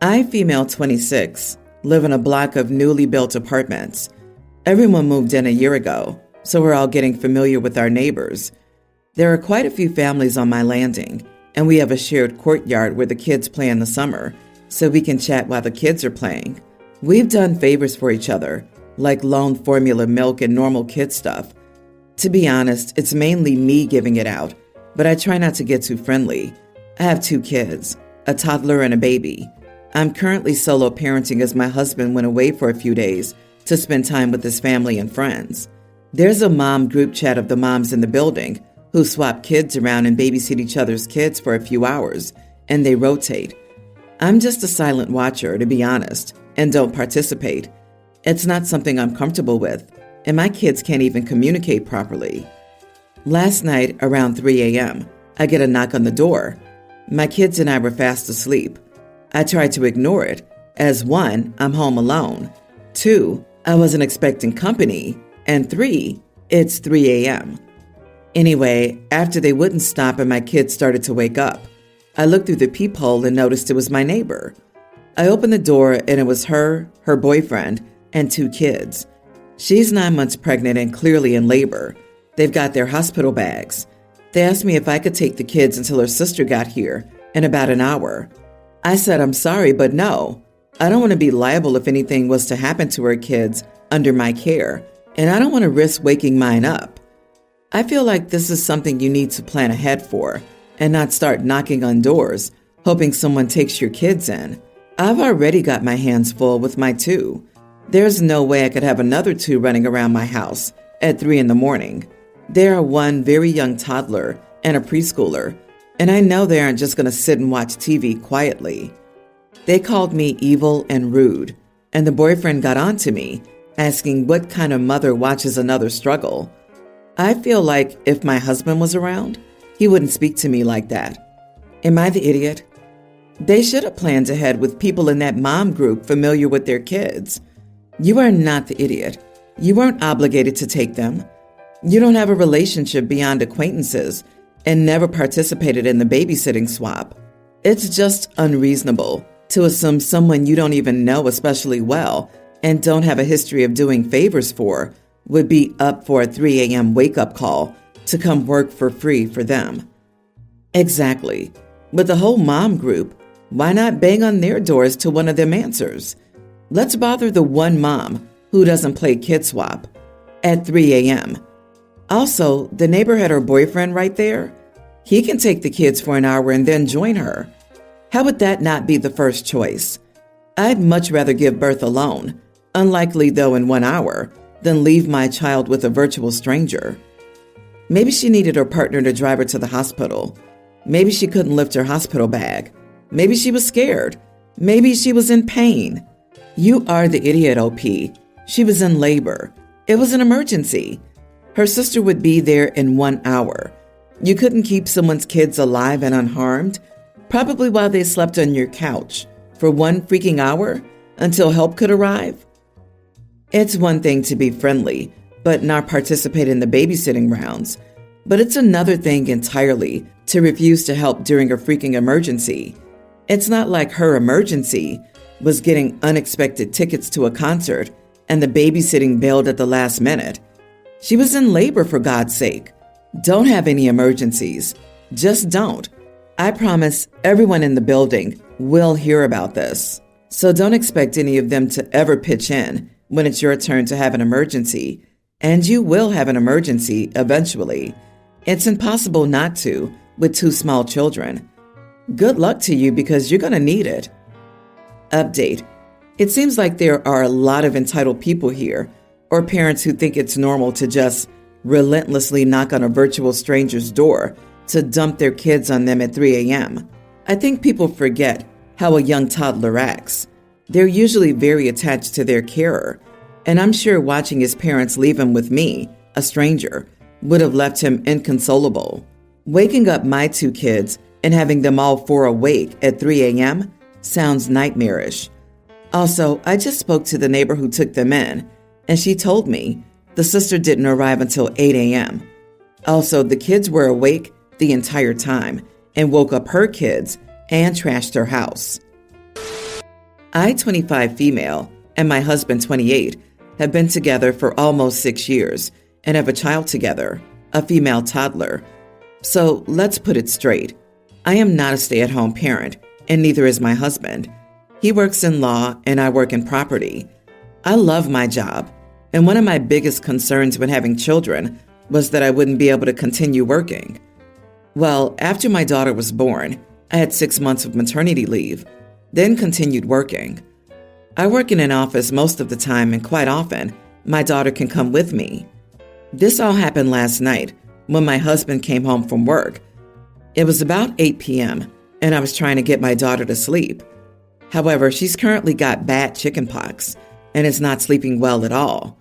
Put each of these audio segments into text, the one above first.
I, female 26, live in a block of newly built apartments. Everyone moved in a year ago, so we're all getting familiar with our neighbors. There are quite a few families on my landing, and we have a shared courtyard where the kids play in the summer, so we can chat while the kids are playing. We've done favors for each other, like loan formula milk and normal kid stuff. To be honest, it's mainly me giving it out, but I try not to get too friendly. I have 2 kids, a toddler and a baby. I'm currently solo parenting as my husband went away for a few days to spend time with his family and friends. There's a mom group chat of the moms in the building who swap kids around and babysit each other's kids for a few hours, and they rotate. I'm just a silent watcher, to be honest, and don't participate. It's not something I'm comfortable with, and my kids can't even communicate properly. Last night, around 3 a.m., I get a knock on the door. My kids and I were fast asleep. I tried to ignore it, as 1, I'm home alone, 2, I wasn't expecting company, and 3, it's 3 a.m. Anyway, after they wouldn't stop and my kids started to wake up, I looked through the peephole and noticed it was my neighbor. I opened the door and it was her boyfriend, and 2 kids. She's 9 months pregnant and clearly in labor. They've got their hospital bags. They asked me if I could take the kids until her sister got here in about an hour. I said I'm sorry, but no. I don't want to be liable if anything was to happen to her kids under my care, and I don't want to risk waking mine up. I feel like this is something you need to plan ahead for and not start knocking on doors, hoping someone takes your kids in. I've already got my hands full with my 2. There's no way I could have another 2 running around my house at 3 in the morning. There are 1 very young toddler and a preschooler, and I know they aren't just going to sit and watch TV quietly. They called me evil and rude, and the boyfriend got on to me, asking what kind of mother watches another struggle. I feel like if my husband was around, he wouldn't speak to me like that. Am I the idiot? They should have planned ahead with people in that mom group familiar with their kids. You are not the idiot. You weren't obligated to take them. You don't have a relationship beyond acquaintances and never participated in the babysitting swap. It's just unreasonable to assume someone you don't even know especially well and don't have a history of doing favors for would be up for a 3 a.m. wake-up call to come work for free for them. Exactly. With the whole mom group, why not bang on their doors till one of them answers? Let's bother the 1 mom who doesn't play kid swap at 3 a.m. Also, the neighbor had her boyfriend right there. He can take the kids for an hour and then join her. How would that not be the first choice? I'd much rather give birth alone, unlikely though in 1 hour, than leave my child with a virtual stranger. Maybe she needed her partner to drive her to the hospital. Maybe she couldn't lift her hospital bag. Maybe she was scared. Maybe she was in pain. You are the idiot, OP. She was in labor. It was an emergency. Her sister would be there in 1 hour. You couldn't keep someone's kids alive and unharmed, probably while they slept on your couch, for 1 freaking hour until help could arrive? It's one thing to be friendly, but not participate in the babysitting rounds. But it's another thing entirely to refuse to help during a freaking emergency. It's not like her emergency was getting unexpected tickets to a concert and the babysitting bailed at the last minute. She was in labor, for God's sake. Don't have any emergencies. Just don't. I promise everyone in the building will hear about this. So don't expect any of them to ever pitch in when it's your turn to have an emergency. And you will have an emergency eventually. It's impossible not to with 2 small children. Good luck to you because you're going to need it. Update. It seems like there are a lot of entitled people here, or parents who think it's normal to just relentlessly knock on a virtual stranger's door to dump their kids on them at 3 a.m. I think people forget how a young toddler acts. They're usually very attached to their carer, and I'm sure watching his parents leave him with me, a stranger, would have left him inconsolable. Waking up my 2 kids and having them all 4 awake at 3 a.m. sounds nightmarish. Also, I just spoke to the neighbor who took them in, and she told me the sister didn't arrive until 8 a.m. Also, the kids were awake the entire time and woke up her kids and trashed her house. I, 25 female, and my husband, 28, have been together for almost 6 years and have a child together, a female toddler. So let's put it straight. I am not a stay-at-home parent, and neither is my husband. He works in law and I work in property. I love my job, and one of my biggest concerns when having children was that I wouldn't be able to continue working. Well, after my daughter was born, I had 6 months of maternity leave, then continued working. I work in an office most of the time, and quite often, my daughter can come with me. This all happened last night when my husband came home from work. It was about 8 p.m., and I was trying to get my daughter to sleep. However, she's currently got bad chickenpox and is not sleeping well at all.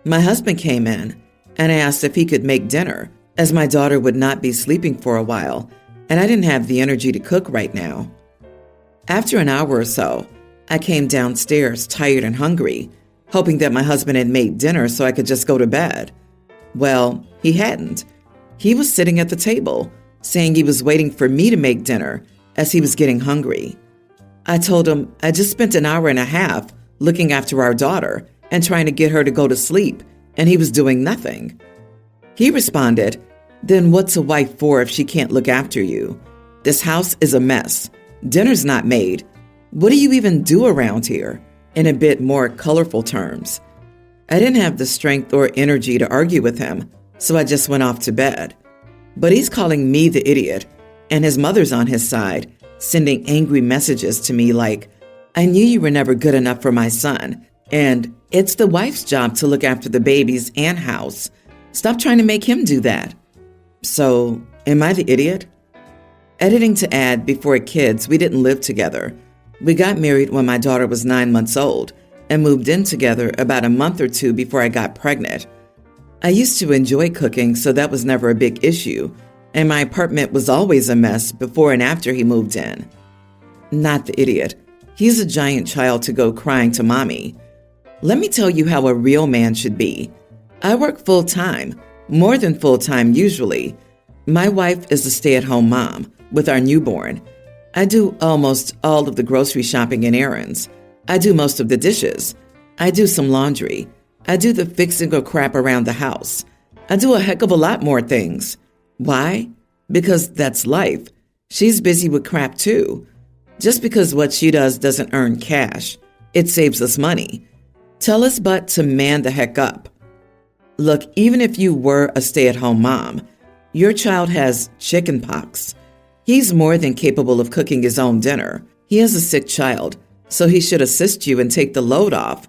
My husband came in, and I asked if he could make dinner, as my daughter would not be sleeping for a while, and I didn't have the energy to cook right now. After an hour or so, I came downstairs tired and hungry, hoping that my husband had made dinner so I could just go to bed. Well, he hadn't. He was sitting at the table, saying he was waiting for me to make dinner as he was getting hungry. I told him I just spent an hour and a half looking after our daughter and trying to get her to go to sleep, and he was doing nothing. He responded, "Then what's a wife for if she can't look after you? This house is a mess. Dinner's not made. What do you even do around here?" In a bit more colorful terms. I didn't have the strength or energy to argue with him, so I just went off to bed. But he's calling me the idiot, and his mother's on his side, sending angry messages to me like, "I knew you were never good enough for my son," and "It's the wife's job to look after the babies and house. Stop trying to make him do that." So, am I the idiot? Editing to add, before kids, we didn't live together. We got married when my daughter was 9 months old and moved in together about a month or two before I got pregnant. I used to enjoy cooking, so that was never a big issue, and my apartment was always a mess before and after he moved in. Not the idiot. He's a giant child to go crying to mommy. Let me tell you how a real man should be. I work full-time, more than full-time usually. My wife is a stay-at-home mom with our newborn. I do almost all of the grocery shopping and errands. I do most of the dishes. I do some laundry. I do the fixing of crap around the house. I do a heck of a lot more things. Why? Because that's life. She's busy with crap too. Just because what she does doesn't earn cash, it saves us money. Tell us but to man the heck up. Look, even if you were a stay-at-home mom, your child has chickenpox. He's more than capable of cooking his own dinner. He has a sick child, so he should assist you and take the load off.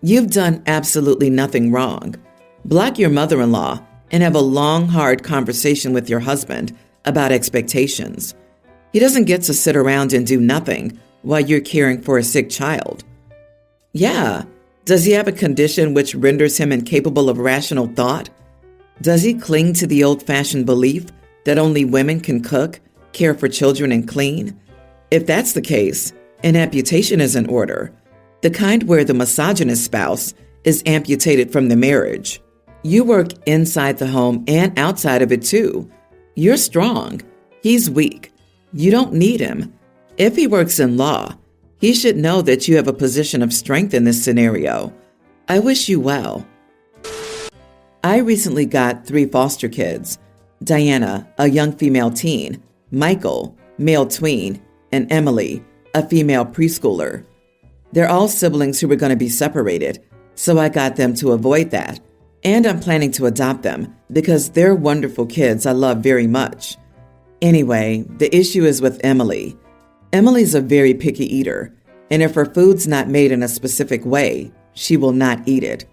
You've done absolutely nothing wrong. Block your mother-in-law and have a long, hard conversation with your husband about expectations. He doesn't get to sit around and do nothing while you're caring for a sick child. Yeah, does he have a condition which renders him incapable of rational thought? Does he cling to the old-fashioned belief that only women can cook, care for children, and clean? If that's the case, an amputation is in order, the kind where the misogynist spouse is amputated from the marriage. You work inside the home and outside of it too. You're strong. He's weak. You don't need him. If he works in law, he should know that you have a position of strength in this scenario. I wish you well. I recently got 3 foster kids: Diana, a young female teen, Michael, male tween, and Emily, a female preschooler. They're all siblings who were going to be separated, so I got them to avoid that. And I'm planning to adopt them because they're wonderful kids I love very much. Anyway, the issue is with Emily. Emily's a very picky eater, and if her food's not made in a specific way, she will not eat it.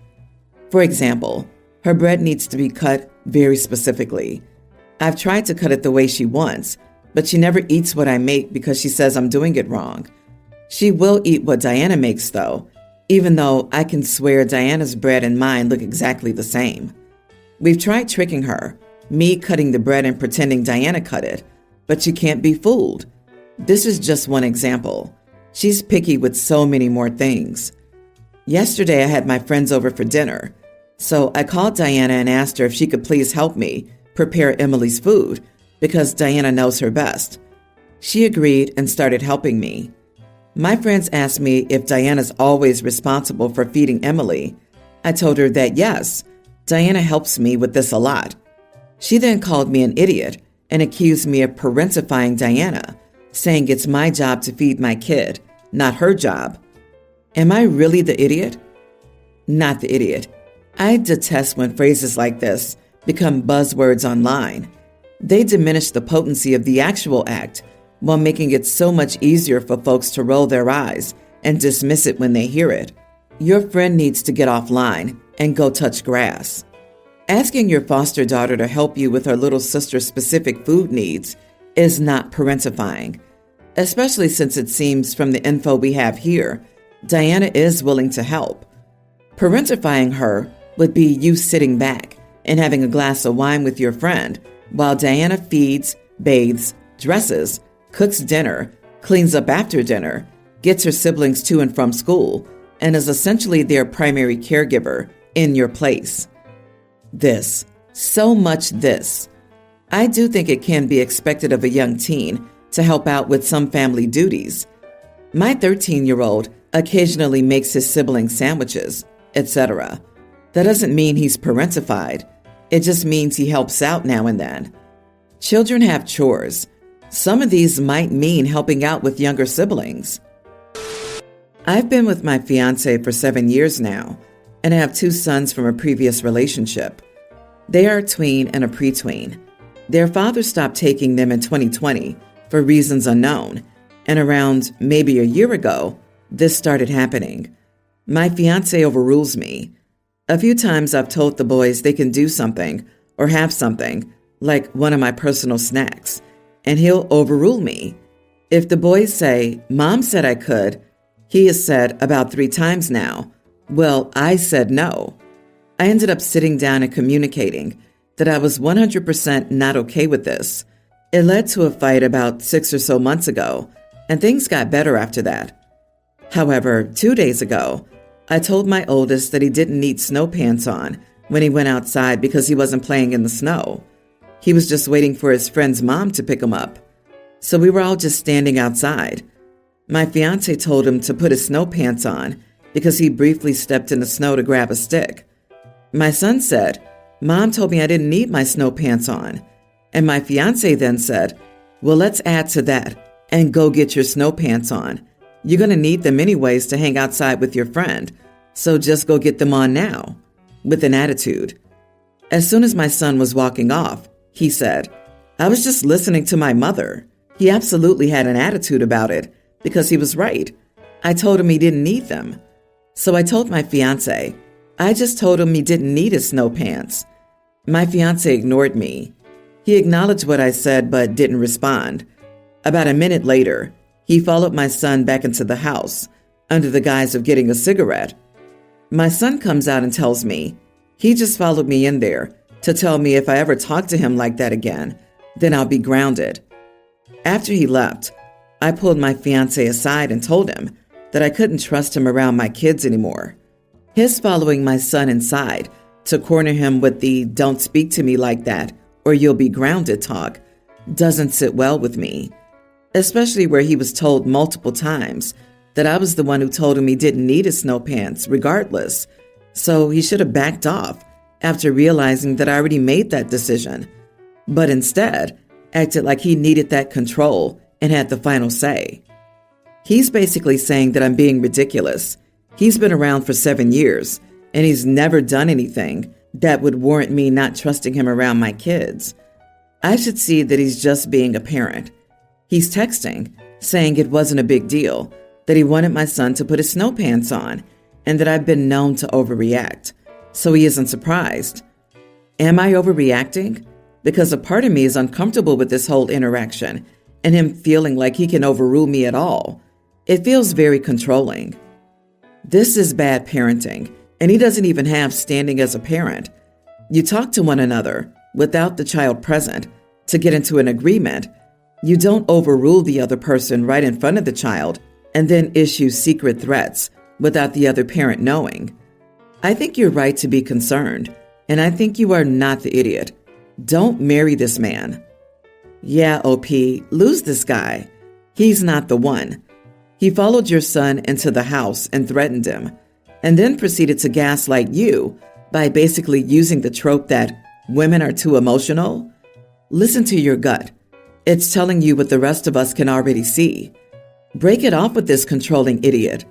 For example, her bread needs to be cut very specifically. I've tried to cut it the way she wants, but she never eats what I make because she says I'm doing it wrong. She will eat what Diana makes, though, even though I can swear Diana's bread and mine look exactly the same. We've tried tricking her, me cutting the bread and pretending Diana cut it, but she can't be fooled. This is just one example. She's picky with so many more things. Yesterday I had my friends over for dinner, so I called Diana and asked her if she could please help me prepare Emily's food because Diana knows her best. She agreed and started helping me. My friends asked me if Diana's always responsible for feeding Emily. I told her that yes, Diana helps me with this a lot. She then called me an idiot and accused me of parentifying Diana, saying it's my job to feed my kid, not her job. Am I really the idiot? Not the idiot. I detest when phrases like this become buzzwords online. They diminish the potency of the actual act while making it so much easier for folks to roll their eyes and dismiss it when they hear it. Your friend needs to get offline and go touch grass. Asking your foster daughter to help you with her little sister's specific food needs is not parentifying, especially since it seems from the info we have here, Diana is willing to help. Parentifying her would be you sitting back and having a glass of wine with your friend while Diana feeds, bathes, dresses, cooks dinner, cleans up after dinner, gets her siblings to and from school, and is essentially their primary caregiver in your place. This, so much this. I do think it can be expected of a young teen to help out with some family duties. My 13-year-old occasionally makes his siblings sandwiches, etc. That doesn't mean he's parentified. It just means he helps out now and then. Children have chores. Some of these might mean helping out with younger siblings. I've been with my fiance for 7 years now, and I have 2 sons from a previous relationship. They are a tween and a pre-tween. Their father stopped taking them in 2020 for reasons unknown, and around maybe a year ago, this started happening. My fiance overrules me. A few times I've told the boys they can do something or have something, like one of my personal snacks, and he'll overrule me. If the boys say, "Mom said I could," he has said about 3 times now, "Well, I said no." I ended up sitting down and communicating that I was 100% not okay with this. It led to a fight about 6 or so months ago, and things got better after that. However, 2 days ago, I told my oldest that he didn't need snow pants on when he went outside because he wasn't playing in the snow. He was just waiting for his friend's mom to pick him up. So we were all just standing outside. My fiance told him to put his snow pants on because he briefly stepped in the snow to grab a stick. My son said, "Mom told me I didn't need my snow pants on." And my fiance then said, "Well, let's add to that and go get your snow pants on. You're going to need them anyways to hang outside with your friend, so just go get them on now," with an attitude. As soon as my son was walking off, he said, "I was just listening to my mother." He absolutely had an attitude about it because he was right. I told him he didn't need them. So I told my fiance, I just told him he didn't need his snow pants. My fiance ignored me. He acknowledged what I said but didn't respond. About a minute later, he followed my son back into the house under the guise of getting a cigarette. My son comes out and tells me he just followed me in there to tell me if I ever talk to him like that again, then I'll be grounded. After he left, I pulled my fiance aside and told him that I couldn't trust him around my kids anymore. His following my son inside to corner him with the "don't speak to me like that or you'll be grounded" talk doesn't sit well with me, especially where he was told multiple times that I was the one who told him he didn't need his snow pants regardless, so he should have backed off after realizing that I already made that decision, but instead acted like he needed that control and had the final say. He's basically saying that I'm being ridiculous. He's been around for 7 years, and he's never done anything that would warrant me not trusting him around my kids. I should see that he's just being a parent. He's texting, saying it wasn't a big deal, that he wanted my son to put his snow pants on, and that I've been known to overreact, so he isn't surprised. Am I overreacting? Because a part of me is uncomfortable with this whole interaction and him feeling like he can overrule me at all. It feels very controlling. This is bad parenting, and he doesn't even have standing as a parent. You talk to one another without the child present to get into an agreement. You don't overrule the other person right in front of the child and then issue secret threats without the other parent knowing. I think you're right to be concerned, and I think you are not the idiot. Don't marry this man. Yeah, OP, lose this guy. He's not the one. He followed your son into the house and threatened him, and then proceeded to gaslight you by basically using the trope that women are too emotional. Listen to your gut. It's telling you what the rest of us can already see. Break it off with this controlling idiot.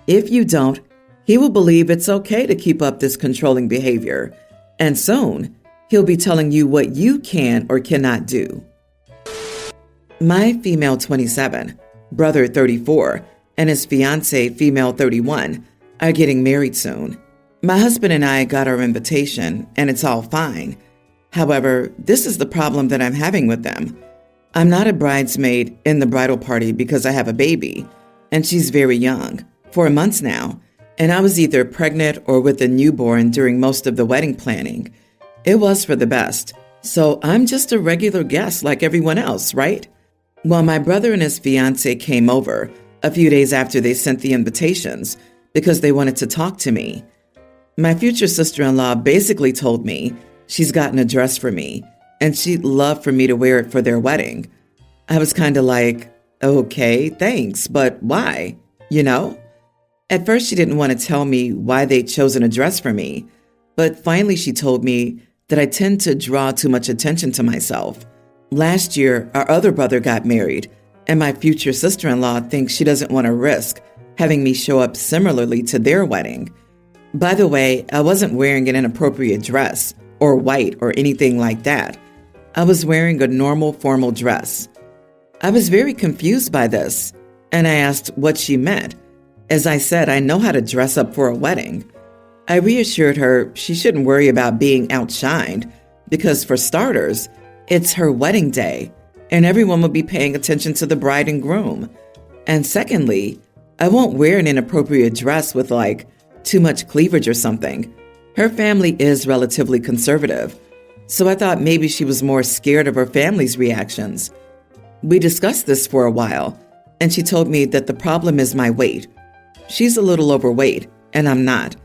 If you don't, he will believe it's okay to keep up this controlling behavior, and soon he'll be telling you what you can or cannot do. My female 27, brother 34, and his fiancée, female 31, are getting married soon. My husband and I got our invitation, and it's all fine. However, this is the problem that I'm having with them. I'm not a bridesmaid in the bridal party because I have a baby, and she's very young, 4 months now, and I was either pregnant or with a newborn during most of the wedding planning. It was for the best, so I'm just a regular guest like everyone else, right? Well, my brother and his fiancée came over a few days after they sent the invitations because they wanted to talk to me. My future sister-in-law basically told me she's gotten a dress for me and she'd love for me to wear it for their wedding. I was kind of like, okay, thanks, but why? You know? At first, she didn't want to tell me why they'd chosen a dress for me, but finally she told me that I tend to draw too much attention to myself. Last year, our other brother got married, and my future sister-in-law thinks she doesn't want to risk having me show up similarly to their wedding. By the way, I wasn't wearing an inappropriate dress or white or anything like that. I was wearing a normal formal dress. I was very confused by this, and I asked what she meant. As I said, I know how to dress up for a wedding. I reassured her she shouldn't worry about being outshined because, for starters, it's her wedding day, and everyone will be paying attention to the bride and groom. And secondly, I won't wear an inappropriate dress with, too much cleavage or something. Her family is relatively conservative, so I thought maybe she was more scared of her family's reactions. We discussed this for a while, and she told me that the problem is my weight. She's a little overweight, and I'm not.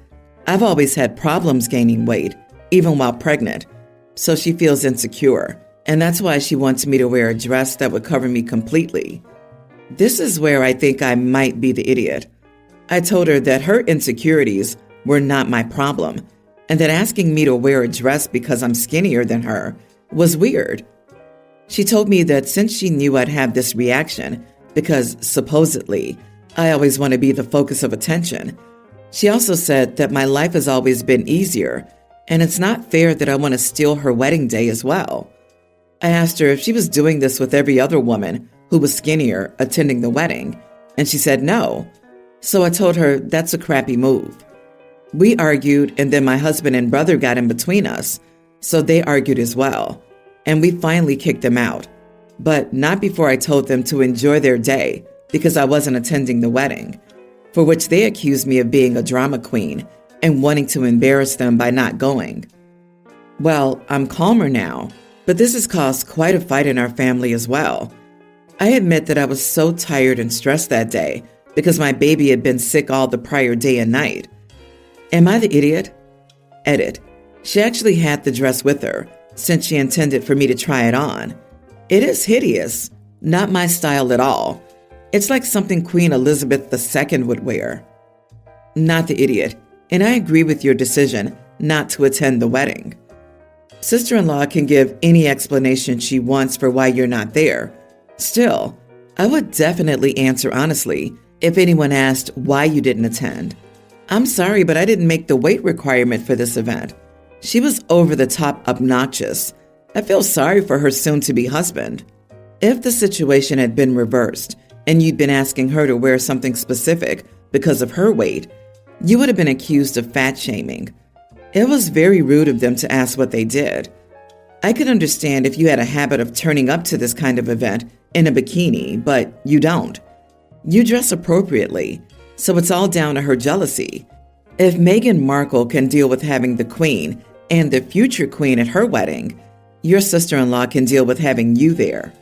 I've always had problems gaining weight, even while pregnant, so she feels insecure, and that's why she wants me to wear a dress that would cover me completely. This is where I think I might be the idiot. I told her that her insecurities were not my problem, and that asking me to wear a dress because I'm skinnier than her was weird. She told me that since she knew I'd have this reaction, because supposedly I always want to be the focus of attention, she also said that my life has always been easier, and it's not fair that I want to steal her wedding day as well. I asked her if she was doing this with every other woman who was skinnier attending the wedding, and she said no. So I told her that's a crappy move. We argued, and then my husband and brother got in between us, so they argued as well, and we finally kicked them out, but not before I told them to enjoy their day because I wasn't attending the wedding, for which they accused me of being a drama queen and wanting to embarrass them by not going. Well, I'm calmer now, but this has caused quite a fight in our family as well. I admit that I was so tired and stressed that day because my baby had been sick all the prior day and night. Am I the idiot? Edit. She actually had the dress with her since she intended for me to try it on. It is hideous, not my style at all. It's like something Queen Elizabeth II would wear. Not the idiot, and I agree with your decision not to attend the wedding. Sister-in-law can give any explanation she wants for why you're not there. Still, I would definitely answer honestly if anyone asked why you didn't attend. I'm sorry, but I didn't make the weight requirement for this event. She was over the top obnoxious. I feel sorry for her soon-to-be husband. If the situation had been reversed and you'd been asking her to wear something specific because of her weight, you would have been accused of fat shaming. It was very rude of them to ask what they did. I could understand if you had a habit of turning up to this kind of event in a bikini, but you don't. You dress appropriately, so it's all down to her jealousy. If Meghan Markle can deal with having the queen and the future queen at her wedding, your sister-in-law can deal with having you there.